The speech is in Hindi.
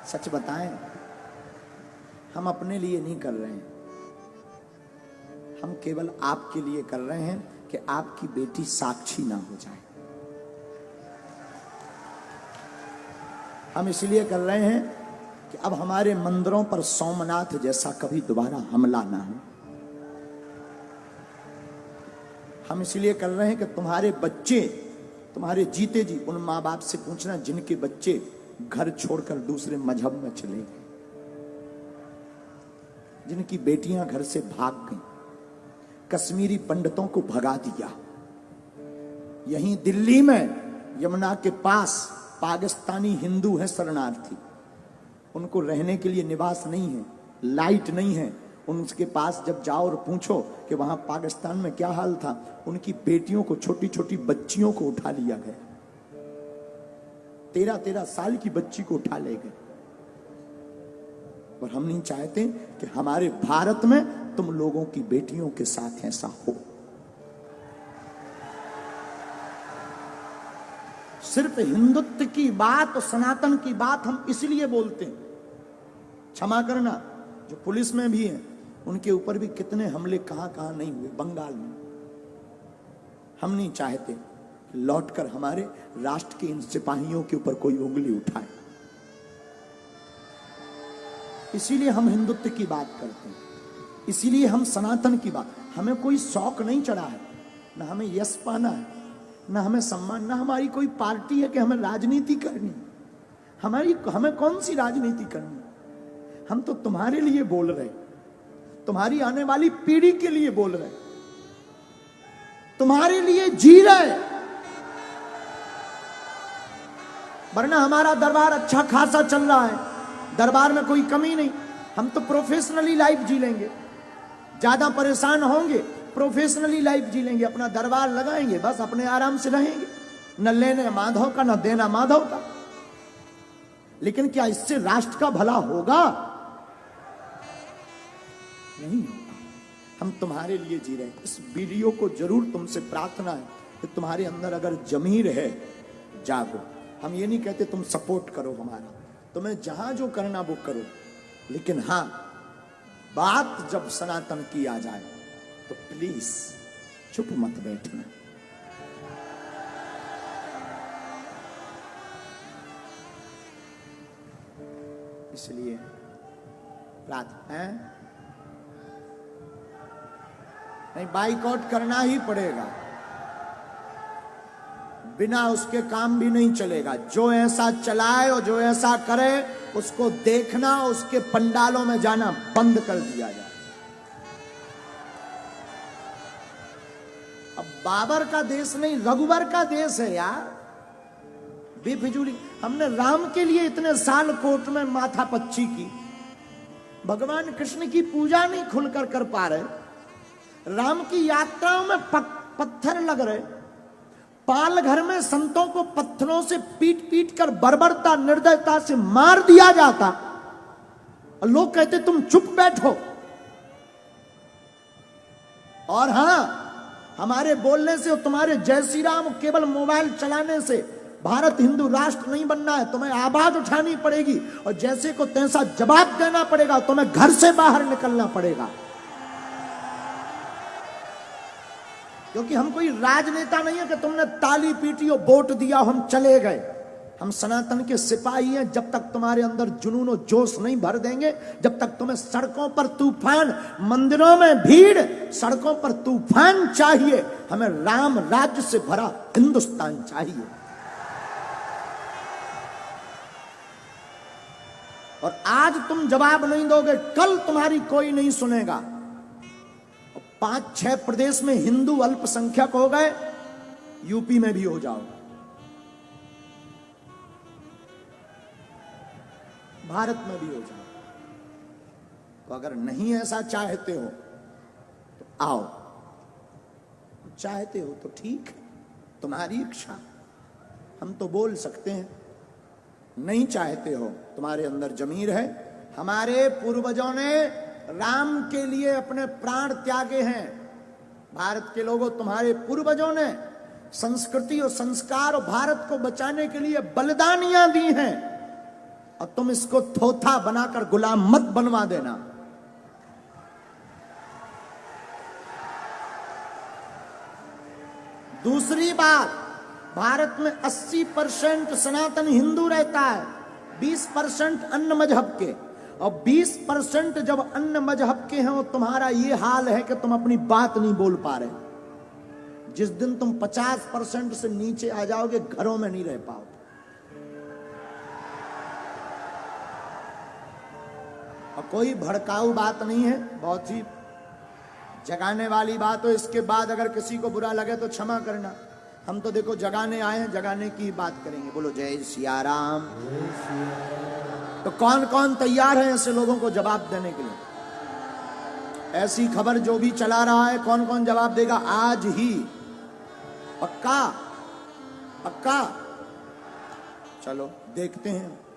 सच बताएं, हम अपने लिए नहीं कर रहे हैं, हम केवल आपके लिए कर रहे हैं कि आपकी बेटी साक्षी ना हो जाए। हम इसलिए कर रहे हैं कि अब हमारे मंदिरों पर सोमनाथ जैसा कभी दोबारा हमला ना हो। हम इसलिए कर रहे हैं कि तुम्हारे बच्चे, तुम्हारे जीते जी उन माँ बाप से पूछना जिनके बच्चे घर छोड़कर दूसरे मजहब में चले गए, जिनकी बेटियां घर से भाग गईं, कश्मीरी पंडितों को भगा दिया। यहीं दिल्ली में यमुना के पास पाकिस्तानी हिंदू हैं शरणार्थी, उनको रहने के लिए निवास नहीं है, लाइट नहीं है। उनके पास जब जाओ और पूछो कि वहां पाकिस्तान में क्या हाल था, उनकी बेटियों को, छोटी छोटी बच्चियों को उठा लिया गया, 13-13 साल की बच्ची को उठा ले गए। और हम नहीं चाहते कि हमारे भारत में तुम लोगों की बेटियों के साथ ऐसा हो। सिर्फ हिंदुत्व की बात और सनातन की बात हम इसलिए बोलते हैं। क्षमा करना, जो पुलिस में भी हैं उनके ऊपर भी कितने हमले कहां कहां नहीं हुए, बंगाल में। हम नहीं चाहते लौटकर हमारे राष्ट्र के इन सिपाहियों के ऊपर कोई उंगली उठाए। इसीलिए हम हिंदुत्व की बात करते हैं, इसीलिए हम सनातन की बात। हमें कोई शौक नहीं चढ़ा है, ना हमें यश पाना है, ना हमें सम्मान, ना हमारी कोई पार्टी है कि हमें राजनीति करनी। हमें कौन सी राजनीति करनी? हम तो तुम्हारे लिए बोल रहे, तुम्हारी आने वाली पीढ़ी के लिए बोल रहे, तुम्हारे लिए जी रहे। वरना हमारा दरबार अच्छा खासा चल रहा है, दरबार में कोई कमी नहीं। हम तो प्रोफेशनली लाइफ जी लेंगे, ज्यादा परेशान होंगे, प्रोफेशनली लाइफ जी लेंगे, अपना दरबार लगाएंगे, बस अपने आराम से रहेंगे, न लेने माधव का न देना माधव का। लेकिन क्या इससे राष्ट्र का भला होगा? नहीं होगा। हम तुम्हारे लिए जी रहे हैं। इस वीडियो को जरूर तुमसे प्रार्थना है कि तुम्हारे अंदर अगर जमीर है, जागो। हम ये नहीं कहते तुम सपोर्ट करो हमारा, तुम्हें जहां जो करना वो करो, लेकिन हां, बात जब सनातन की आ जाए तो प्लीज चुप मत बैठना। इसलिए प्रार्थना है, नहीं बाइकआउट करना ही पड़ेगा, बिना उसके काम भी नहीं चलेगा। जो ऐसा चलाए और जो ऐसा करे उसको देखना, उसके पंडालों में जाना बंद कर दिया जाए। अब बाबर का देश नहीं, रघुवर का देश है यार, बेफिजूली। हमने राम के लिए इतने साल कोर्ट में माथा पच्ची की, भगवान कृष्ण की पूजा नहीं खुलकर कर पा रहे, राम की यात्राओं में पत्थर लग रहे, पाल घर में संतों को पत्थरों से पीट पीट कर बर्बरता निर्दयता से मार दिया जाता, और लोग कहते तुम चुप बैठो। और हां, हमारे बोलने से और तुम्हारे जय श्री राम केवल मोबाइल चलाने से भारत हिंदू राष्ट्र नहीं बनना है। तुम्हें आवाज उठानी पड़ेगी और जैसे को तैसा जवाब देना पड़ेगा, तुम्हें घर से बाहर निकलना पड़ेगा। क्योंकि हम कोई राजनेता नहीं है कि तुमने ताली पीटी और वोट दिया हम चले गए। हम सनातन के सिपाही हैं। जब तक तुम्हारे अंदर जुनून और जोश नहीं भर देंगे, जब तक तुम्हें सड़कों पर तूफान, मंदिरों में भीड़, सड़कों पर तूफान चाहिए, हमें राम राज्य से भरा हिंदुस्तान चाहिए। और आज तुम जवाब नहीं दोगे, कल तुम्हारी कोई नहीं सुनेगा। 5-6 प्रदेश में हिंदू अल्पसंख्यक हो गए, यूपी में भी हो जाओ, भारत में भी हो जाओ। तो अगर नहीं ऐसा चाहते हो तो आओ, चाहते हो तो ठीक है, तुम्हारी इच्छा, हम तो बोल सकते हैं। नहीं चाहते हो, तुम्हारे अंदर जमीर है। हमारे पूर्वजों ने राम के लिए अपने प्राण त्यागे हैं। भारत के लोगों, तुम्हारे पूर्वजों ने संस्कृति और संस्कार और भारत को बचाने के लिए बलिदानियां दी हैं। और तुम इसको थोथा बनाकर गुलाम मत बनवा देना। दूसरी बात, भारत में 80% सनातन हिंदू रहता है, 20% अन्य मजहब के, और 20% जब अन्य मजहब के हैं और तुम्हारा ये हाल है कि तुम अपनी बात नहीं बोल पा रहे। जिस दिन तुम 50% से नीचे आ जाओगे, घरों में नहीं रह पाओगे। और कोई भड़काऊ बात नहीं है, बहुत ही जगाने वाली बात हो। इसके बाद अगर किसी को बुरा लगे तो क्षमा करना। हम तो देखो जगाने आए हैं, जगाने की बात करेंगे। बोलो जय सिया राम। तो कौन कौन तैयार है ऐसे लोगों को जवाब देने के लिए? ऐसी खबर जो भी चला रहा है, कौन कौन जवाब देगा आज ही? पक्का? पक्का? चलो देखते हैं।